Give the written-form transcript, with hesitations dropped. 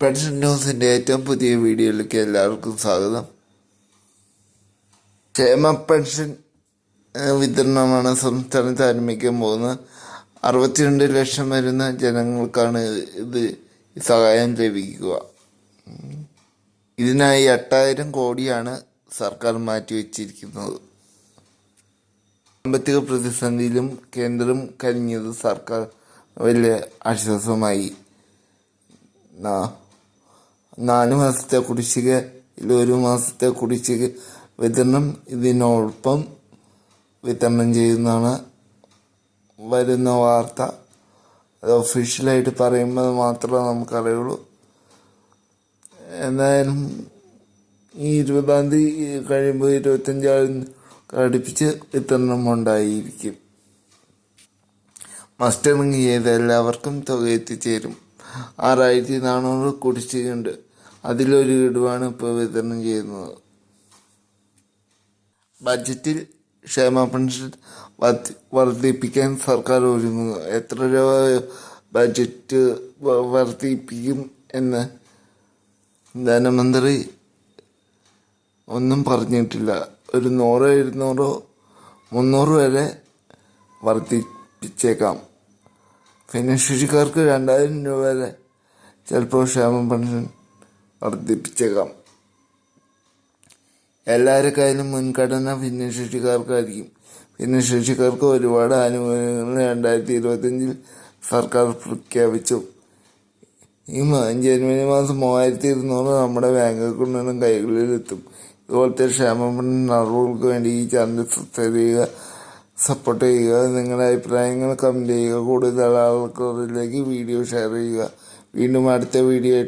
Pension ന്യൂസിൻ്റെ ഏറ്റവും പുതിയ വീഡിയോയിലേക്ക് എല്ലാവർക്കും സ്വാഗതം. ക്ഷേമ പെൻഷൻ വിതരണമാണ് സംസ്ഥാനത്ത് ആരംഭിക്കാൻ പോകുന്നത്. 62 ലക്ഷം വരുന്ന ജനങ്ങൾക്കാണ് ഇത് സഹായം ലഭിക്കുക. ഇതിനായി 8000 കോടിയാണ് സർക്കാർ മാറ്റിവെച്ചിരിക്കുന്നത്. സാമ്പത്തിക പ്രതിസന്ധിയിലും കേന്ദ്രം കനിഞ്ഞത് സർക്കാർ വലിയ ആശ്വാസമായി. 4 മാസത്തെ കുടിശ്ശികയിൽ 1 മാസത്തെ കുടിശ്ശിക വിതരണം ഇതിനോടൊപ്പം വിതരണം ചെയ്യുന്നതാണ് വരുന്ന വാർത്ത. അത് ഒഫീഷ്യലായിട്ട് പറയുമ്പോൾ മാത്രമേ നമുക്കറിയുള്ളൂ. എന്തായാലും ഈ 20-ാം തീയതി കഴിയുമ്പോൾ 25-ാം അടുപ്പിച്ച് വിതരണം ഉണ്ടായിരിക്കും. മസ്റ്ററിങ് ചെയ്ത് എല്ലാവർക്കും തുക എത്തിച്ചേരും. 6400 കുടിശ്ശികയുണ്ട്. അതിലൊരു ഗഡുവാണ് ഇപ്പോൾ വിതരണം ചെയ്യുന്നത്. ബജറ്റിൽ ക്ഷേമ പെൻഷൻ വർദ്ധിപ്പിക്കാൻ സർക്കാർ ഒരുങ്ങുന്നു. എത്ര രൂപ ബജറ്റ് വർദ്ധിപ്പിക്കും എന്ന് ധനമന്ത്രി ഒന്നും പറഞ്ഞിട്ടില്ല. ഒരു 100, 200, 300 വരെ വർദ്ധിപ്പിച്ചേക്കാം. ഭിന്നശേഷിക്കാർക്ക് 2000 രൂപ വരെ ചിലപ്പോൾ ക്ഷേമ പെൻഷൻ വർദ്ധിപ്പിച്ചേക്കാം. എല്ലാവരുടെ കയ്യിലും മുൻഗണന ഭിന്നശേഷിക്കാർക്കായിരിക്കും. ഭിന്നശേഷിക്കാർക്ക് ഒരുപാട് ആനുകൂല്യങ്ങൾ 2025 സർക്കാർ പ്രഖ്യാപിച്ചു. ഈ ജനുവരി മാസം 3200 നമ്മുടെ ബാങ്ക് അക്കൗണ്ടിനും കൈകളിലെത്തും. ഇതുപോലത്തെ ക്ഷേമ പെൻഷൻ അറിവുകൾക്ക് വേണ്ടി ഈ ചാനൽ സബ്സ്ക്രൈബ് ചെയ്യുക, സപ്പോർട്ട് ചെയ്യുക. നിങ്ങളുടെ അഭിപ്രായങ്ങൾ കമൻറ്റ് ചെയ്യുക. കൂടുതൽ ആൾക്കാരിലേക്ക് വീഡിയോ ഷെയർ ചെയ്യുക. വീണ്ടും അടുത്ത വീഡിയോ ആയിട്ട്